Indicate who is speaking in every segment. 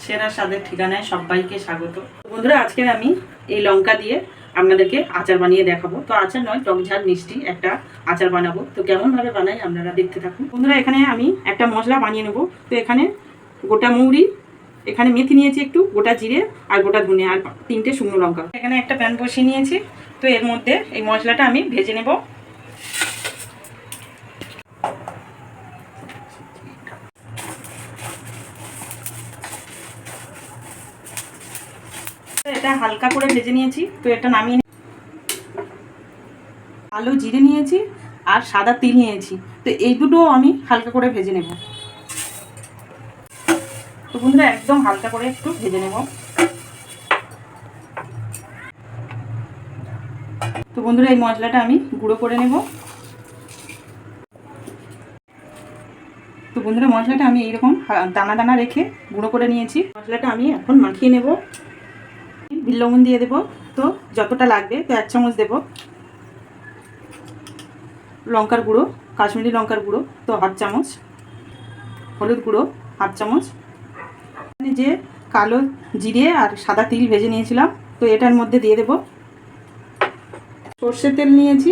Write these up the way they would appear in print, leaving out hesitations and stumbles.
Speaker 1: সেরা স্বাদের ঠিকানায় সবাইকে স্বাগত। বন্ধুরা, আজকে আমি এই লঙ্কা দিয়ে আপনাদেরকে আচার বানিয়ে দেখাবো। তো আচার নয়, টক ঝাল মিষ্টি একটা আচার বানাবো। তো কেমনভাবে বানাই আপনারা দেখতে থাকুন। বন্ধুরা, এখানে আমি একটা মশলা বানিয়ে নেব। তো এখানে গোটা মৌরি, এখানে মেথি নিয়েছি একটু, গোটা জিরে আর গোটা ধনে আর 3টে শুকনো লঙ্কা। এখানে একটা প্যান বসিয়ে নিয়েছি। তো এর মধ্যে এই মশলাটা আমি ভেজে নেব। এটা হালকা করে ভেজে নিয়েছি। তো এটা নামিয়ে কালো জিরে নিয়েছি আর সাদা তিল নিয়েছি। তো এই দুটো আমি হালকা করে ভেজে নেব। তো বন্ধুরা, একদম হালকা করে একটু ভেজে নেব। তো বন্ধুরা, এই মশলাটা আমি গুঁড়ো করে নেব। তো বন্ধুরা, মশলাটা আমি এইরকম দানা দানা রেখে গুঁড়ো করে নিয়েছি। মশলাটা আমি এখন মাখিয়ে নেব। বিট লবণ দিয়ে দেবো। তো যতটা লাগবে, তো 1 চামচ দেবো। লঙ্কার গুঁড়ো, কাশ্মীরি লঙ্কার গুঁড়ো তো 1/2 চামচ। হলুদ গুঁড়ো 1/2 চামচ। যে কালো জিরে আর সাদা তিল ভেজে নিয়েছিলাম, তো এটার মধ্যে দিয়ে দেব। সর্ষের তেল নিয়েছি।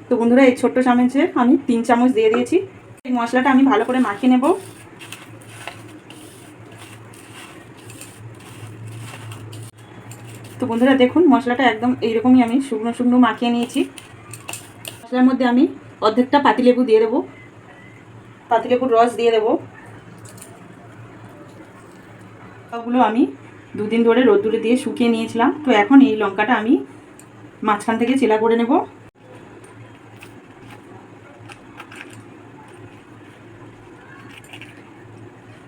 Speaker 1: তো বন্ধুরা, এই ছোট্ট চামচে আমি 3 চামচ দিয়ে দিয়েছি। এই মশলাটা আমি ভালো করে মাখিয়ে নেব। তো বন্ধুরা, দেখুন মশলাটা একদম এইরকমই আমি শুকনো শুকনো মাখিয়ে নিয়েছি। মশলার মধ্যে আমি অর্ধেকটা পাতিলেবু দিয়ে দেবো। পাতিলেবুর রস দিয়ে দেবো। ওগুলো আমি 2 দিন ধরে রোদ্দুরে দিয়ে শুকিয়ে নিয়েছিলাম। তো এখন এই লঙ্কাটা আমি মাঝখান থেকে চেলা করে নেব।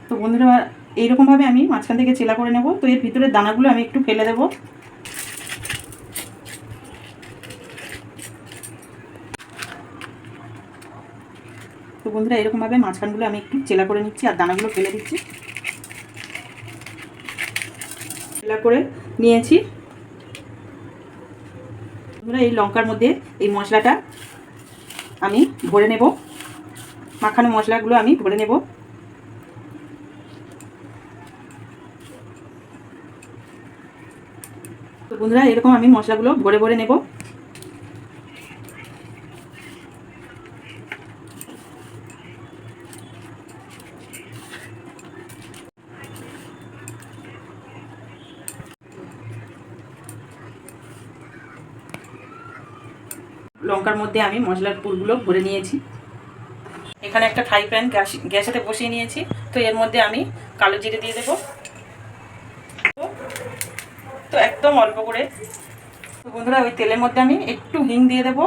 Speaker 1: তো বন্ধুরা, এইরকমভাবে আমি মাঝখান থেকে চেলা করে নেব। তো এর ভিতরের দানাগুলো আমি একটু ফেলে দেব। তো বন্ধুরা, এরকমভাবে মাঝখানগুলো আমি একটু চেলা করে নিচ্ছি আর দানাগুলো ফেলে দিচ্ছি। চেলা করে নিয়েছি। বন্ধুরা, এই লঙ্কার মধ্যে এই মশলাটা আমি ভরে নেব। মাখানো মশলাগুলো আমি ভরে নেব। তো বন্ধুরা, এরকম আমি মশলাগুলো ভরে ভরে নেব। লঙ্কার মধ্যে আমি মশলার পুরগুলো ভরে নিয়েছি। এখানে একটা ফ্রাই প্যান গ্যাসেতে বসিয়ে নিয়েছি। তো এর মধ্যে আমি কালো জিরে দিয়ে দেব। তো একদম অল্প করে। তো বন্ধুরা, ওই তেলের মধ্যে আমি একটু হিং দিয়ে দেব।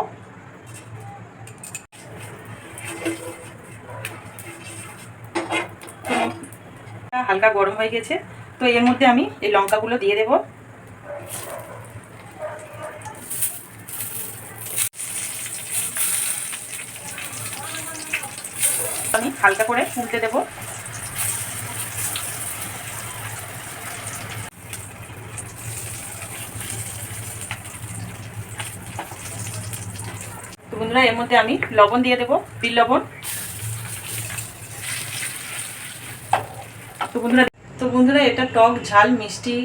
Speaker 1: হালকা গরম হয়ে গেছে। তো এর মধ্যে আমি এই লঙ্কাগুলো দিয়ে দেব। আমি হালকা করে উল্টে দেব। তো বন্ধুরা, এর মধ্যে আমি লবণ দিয়ে দেব, বিট লবণ। তো বন্ধুরা, এটা টক ঝাল মিষ্টি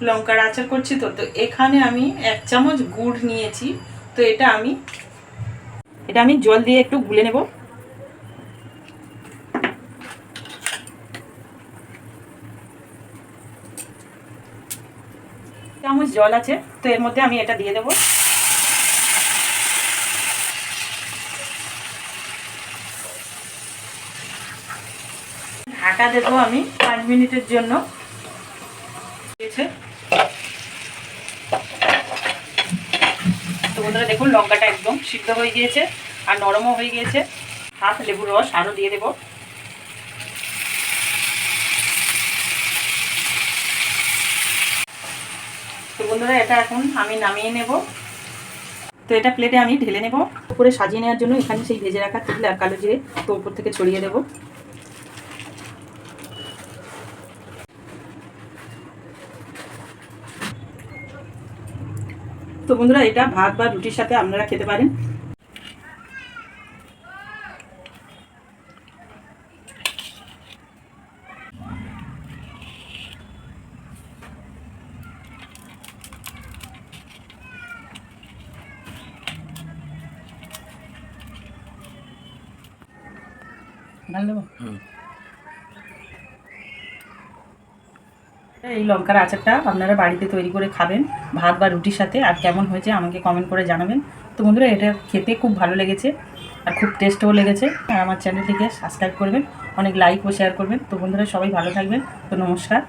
Speaker 1: লঙ্কার আচার করছি। তো এখানে আমি 1 চামচ গুড় নিয়েছি। তো এটা আমি জল দিয়ে একটু গুলে নেব। চামচ জল আছে। তো এর মধ্যে আমি এটা দিয়ে দেব। ঢাকা দেবো আমি 5 মিনিটের জন্য। তো বন্ধুরা, দেখুন লঙ্কাটা একদম সিদ্ধ হয়ে গিয়েছে আর নরমও হয়ে গিয়েছে। হাফ লেবুর রস আরও দিয়ে দেব। তো বন্ধুরা, এটা এখন আমি নামিয়ে নেব। তো এটা প্লেটে আমি ঢেলে নেব। উপরে সাজিয়ে নেওয়ার জন্য এখানে সেই ভেজে রাখা তিল আর কালো জিরে তো উপর থেকে ছড়িয়ে দেব। তো বন্ধুরা, এটা ভাত বা রুটির সাথে আপনারা খেতে পারেন। ঢাল দেবো। এই লঙ্কার আচারটা আপনারা বাড়িতে তৈরি করে খাবেন ভাত বা রুটির সাথে, আর কেমন হয়েছে আমাকে কমেন্ট করে জানাবেন। তো বন্ধুরা এটা খেতে খুব ভালো লেগেছে আর খুব টেস্টও লেগেছে। আর আমার চ্যানেলটিকে সাবস্ক্রাইব করবেন, অনেক লাইক ও শেয়ার করবেন। তো বন্ধুরা সবাই ভালো থাকবেন। তো নমস্কার।